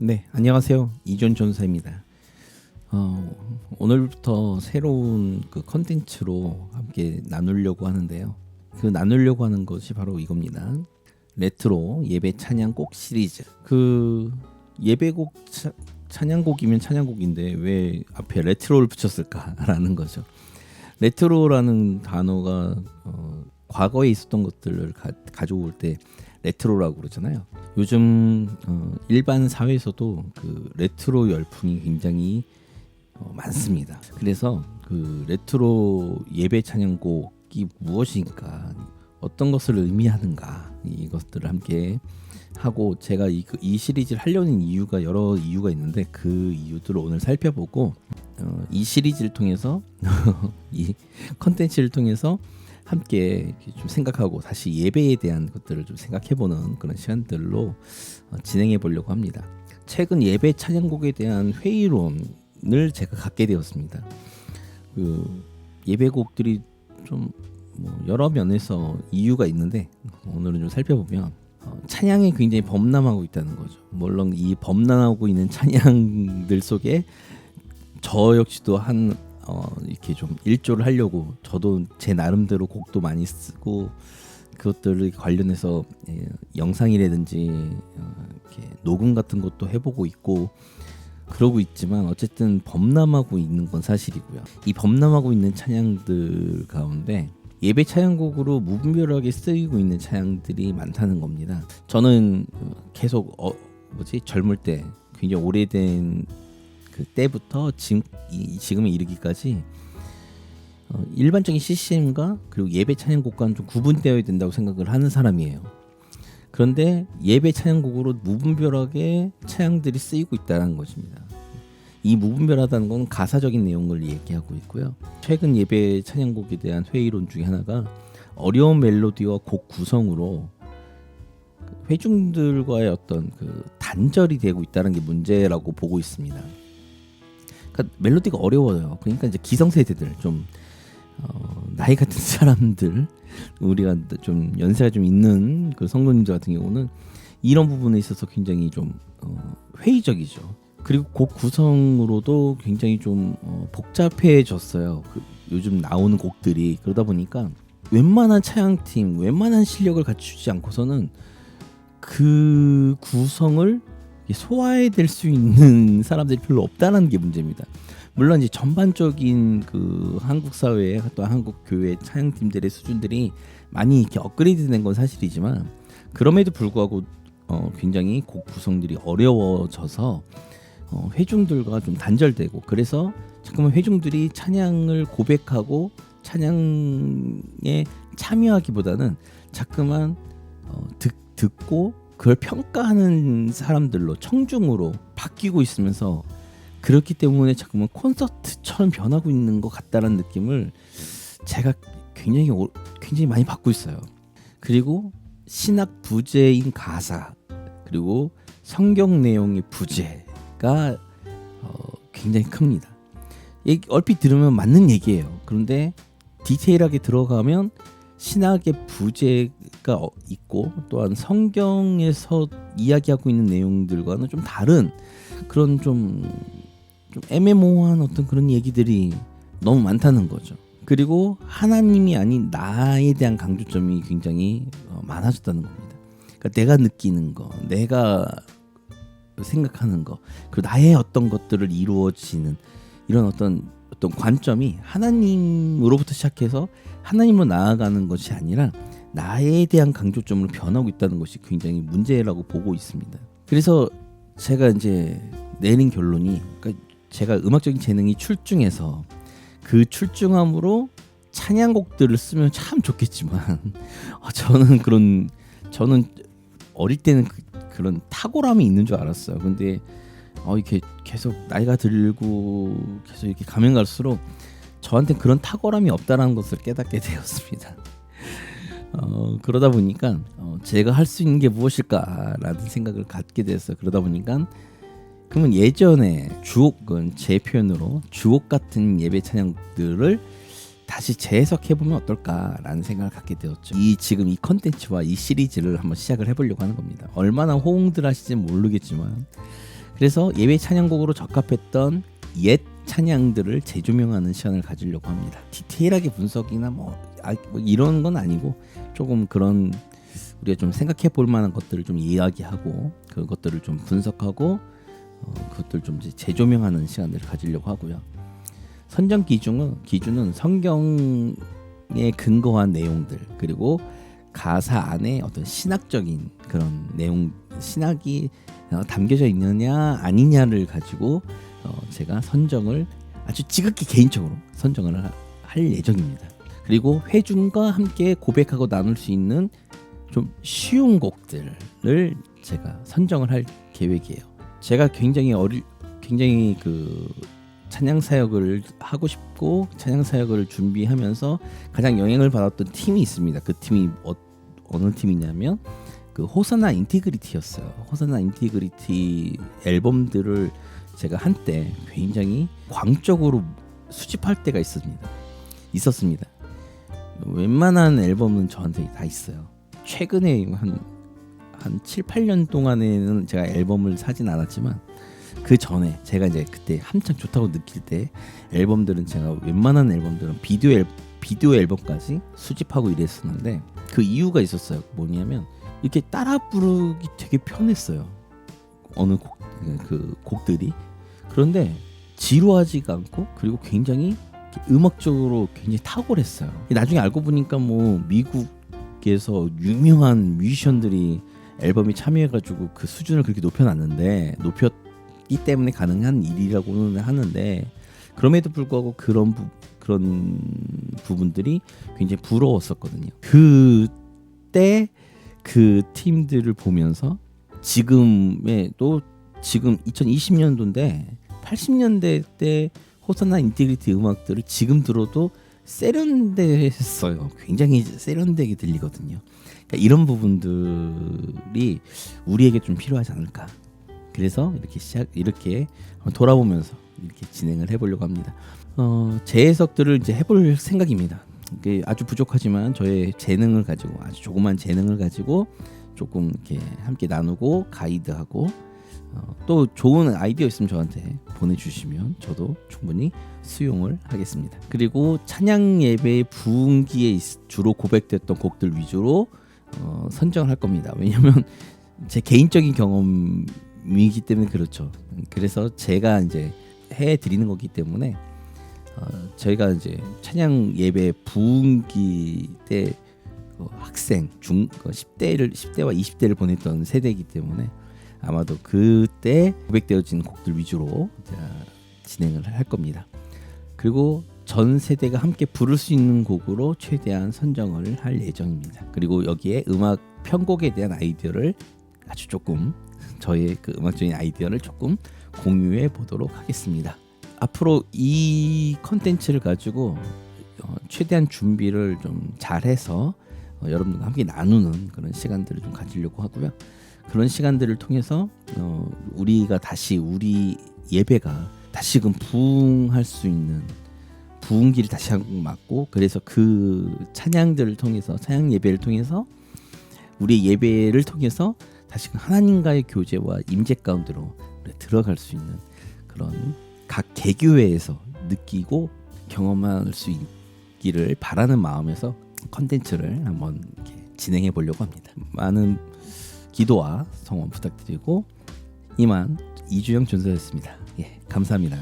네, 안녕하세요. 이존 전사입니다. 오늘부터 새로운 그 컨텐츠로 함께 나누려고 하는데요. 그 나누려고 하는 것이 바로 이겁니다. 레트로 예배 찬양곡 시리즈. 그 예배곡 찬양곡이면 찬양곡인데 왜 앞에 레트로를 붙였을까라는 거죠. 레트로라는 단어가 과거에 있었던 것들을 가져올 때 레트로라고 그러잖아요. 요즘 일반 사회에서도 그 레트로 열풍이 굉장히 많습니다. 그래서 그 레트로 예배 찬양곡이 무엇인가, 어떤 것을 의미하는가, 이것들을 함께 하고, 제가 이 시리즈를 하려는 이유가 여러 이유가 있는데 그 이유들을 오늘 살펴보고 이 시리즈를 통해서 이 컨텐츠를 통해서 함께 좀 생각하고 다시 예배에 대한 것들을 좀 생각해보는 그런 시간들로 진행해 보려고 합니다. 최근 예배 찬양곡에 대한 회의론을 제가 갖게 되었습니다. 그 예배곡들이 좀 여러 면에서 이유가 있는데 오늘은 좀 살펴보면 찬양이 굉장히 범람하고 있다는 거죠. 물론 이 범람하고 있는 찬양들 속에 저 역시도 이렇게 좀 일조를 하려고 저도 제 나름대로 곡도 많이 쓰고 그것들을 관련해서 영상이라든지 이렇게 녹음 같은 것도 해보고 있고 그러고 있지만, 어쨌든 범람하고 있는 건 사실이고요. 이 범람하고 있는 찬양들 가운데 예배 찬양곡으로 무분별하게 쓰이고 있는 찬양들이 많다는 겁니다. 저는 계속 젊을 때 굉장히 오래된 그 때부터 지금에 이르기까지 일반적인 CCM과 그리고 예배 찬양곡과는 좀 구분되어야 된다고 생각을 하는 사람이에요. 그런데 예배 찬양곡으로 무분별하게 찬양들이 쓰이고 있다는 것입니다. 이 무분별하다는 건 가사적인 내용을 얘기하고 있고요. 최근 예배 찬양곡에 대한 회의론 중에 하나가 어려운 멜로디와 곡 구성으로 회중들과의 어떤 그 단절이 되고 있다는 게 문제라고 보고 있습니다. 그러니까 멜로디가 어려워요. 그러니까 이제 기성세대들, 좀 나이 같은 사람들, 우리가 좀 연세가 좀 있는 그 성도님들 같은 경우는 이런 부분에 있어서 굉장히 좀 회의적이죠. 그리고 곡 구성으로도 굉장히 좀 복잡해졌어요. 요즘 나오는 곡들이. 그러다 보니까 웬만한 차양팀, 웬만한 실력을 갖추지 않고서는 그 구성을 소화해낼 수 있는 사람들이 별로 없다는 게 문제입니다. 물론 이제 전반적인 그 한국 사회의 또 한국 교회 찬양팀들의 수준들이 많이 이렇게 업그레이드된 건 사실이지만, 그럼에도 불구하고 굉장히 곡 구성들이 어려워져서 회중들과 좀 단절되고, 그래서 잠깐만 회중들이 찬양을 고백하고 찬양에 참여하기보다는 자꾸만 듣고 그걸 평가하는 사람들로, 청중으로 바뀌고 있으면서, 그렇기 때문에 자꾸만 콘서트처럼 변하고 있는 것 같다는 느낌을 제가 굉장히 많이 받고 있어요. 그리고 신학 부재인 가사, 그리고 성경 내용의 부재가 굉장히 큽니다. 얼핏 들으면 맞는 얘기예요. 그런데 디테일하게 들어가면 신학의 부재가 있고, 또한 성경에서 이야기하고 있는 내용들과는 좀 다른 그런 좀 애매모호한 어떤 그런 얘기들이 너무 많다는 거죠. 그리고 하나님이 아닌 나에 대한 강조점이 굉장히 많아졌다는 겁니다. 그러니까 내가 느끼는 거, 내가 생각하는 거, 그리고 나의 어떤 것들을 이루어지는 이런 어떤 관점이 하나님으로부터 시작해서 하나님으로 나아가는 것이 아니라 나에 대한 강조점으로 변하고 있다는 것이 굉장히 문제라고 보고 있습니다. 그래서 제가 이제 내린 결론이, 그러니까 제가 음악적인 재능이 출중해서 그 출중함으로 찬양곡들을 쓰면 참 좋겠지만 저는 어릴 때는 그런 탁월함이 있는 줄 알았어요. 근데 이렇게 계속 나이가 들고 계속 이렇게 가면 갈수록 저한테 그런 탁월함이 없다는 것을 깨닫게 되었습니다. 그러다 보니까 제가 할 수 있는 게 무엇일까라는 생각을 갖게 됐어요. 그러다 보니까 그러면 예전에 주옥은, 제 표현으로 주옥 같은 예배 찬양들을 다시 재해석해보면 어떨까라는 생각을 갖게 되었죠. 지금 이 컨텐츠와 이 시리즈를 한번 시작을 해보려고 하는 겁니다. 얼마나 호응들 하실지 모르겠지만 그래서 예배 찬양곡으로 적합했던 옛 찬양들을 재조명하는 시간을 가지려고 합니다. 디테일하게 분석이나 뭐 이런 건 아니고 조금 그런 우리가 좀 생각해 볼 만한 것들을 좀 이야기하고 그것들을 좀 분석하고 그것들 좀 이제 재조명하는 시간들을 가지려고 하고요. 선정 기준은 성경에 근거한 내용들 그리고 가사 안에 어떤 신학적인 그런 내용, 신학이 담겨져 있느냐 아니냐를 가지고 제가 선정을 아주 지극히 개인적으로 선정을 할 예정입니다. 그리고 회중과 함께 고백하고 나눌 수 있는 좀 쉬운 곡들을 제가 선정을 할 계획이에요. 제가 굉장히 그 찬양 사역을 하고 싶고 찬양 사역을 준비하면서 가장 영향을 받았던 팀이 있습니다. 그 팀이 어느 팀이냐면 그 호사나 인티그리티였어요. 호사나 인티그리티 앨범들을 제가 한때 굉장히 광적으로 수집할 때가 있었습니다. 웬만한 앨범은 저한테 다 있어요. 최근에 한 7, 8년 동안에는 제가 앨범을 사진 않았지만 그 전에 제가 이제 그때 한창 좋다고 느낄 때 앨범들은 제가 웬만한 앨범들은 비디오 앨범까지 수집하고 이랬었는데 그 이유가 있었어요. 뭐냐면 이렇게 따라 부르기 되게 편했어요. 어느 곡들이. 그런데 지루하지가 않고 그리고 굉장히 음악적으로 굉장히 탁월했어요. 나중에 알고 보니까 뭐 미국에서 유명한 뮤지션들이 앨범에 참여해가지고 그 수준을 그렇게 높였기 때문에 가능한 일이라고는 하는데 그럼에도 불구하고 그런 부분들이 굉장히 부러웠었거든요. 그때 그 팀들을 보면서 지금 2020년도인데 80년대 때 호사나 인티그리티 음악들을 지금 들어도 세련됐어요. 굉장히 세련되게 들리거든요. 그러니까 이런 부분들이 우리에게 좀 필요하지 않을까. 그래서 이렇게 돌아보면서 이렇게 진행을 해보려고 합니다. 재해석들을 이제 해볼 생각입니다. 아주 부족하지만 저의 재능을 가지고 아주 조그만 재능을 가지고 조금 이렇게 함께 나누고 가이드하고 또 좋은 아이디어 있으면 저한테 보내주시면 저도 충분히 수용을 하겠습니다. 그리고 찬양 예배 부흥기에 주로 고백됐던 곡들 위주로 선정을 할 겁니다. 왜냐하면 제 개인적인 경험이기 때문에 그렇죠. 그래서 제가 이제 해드리는 거기 때문에 저희가 이제 찬양 예배 부흥기 때 학생 10대와 20대를 보냈던 세대이기 때문에 아마도 그때 고백되어진 곡들 위주로 진행을 할 겁니다. 그리고 전 세대가 함께 부를 수 있는 곡으로 최대한 선정을 할 예정입니다. 그리고 여기에 음악 편곡에 대한 아이디어를 아주 조금 저의 그 음악적인 아이디어를 조금 공유해 보도록 하겠습니다. 앞으로 이 컨텐츠를 가지고 최대한 준비를 좀 잘해서 여러분들과 함께 나누는 그런 시간들을 좀 가지려고 하고요. 그런 시간들을 통해서 우리가 우리 예배가 다시금 부흥할 수 있는 부흥기를 다시 한번 맞고 그래서 그 찬양들을 통해서 찬양 예배를 통해서 우리 예배를 통해서 다시금 하나님과의 교제와 임재 가운데로 들어갈 수 있는 그런 각 개교회에서 느끼고 경험할 수 있기를 바라는 마음에서 컨텐츠를 한번 이렇게 진행해 보려고 합니다. 많은 기도와 성원 부탁드리고 이만 이주영 전사였습니다. 감사합니다.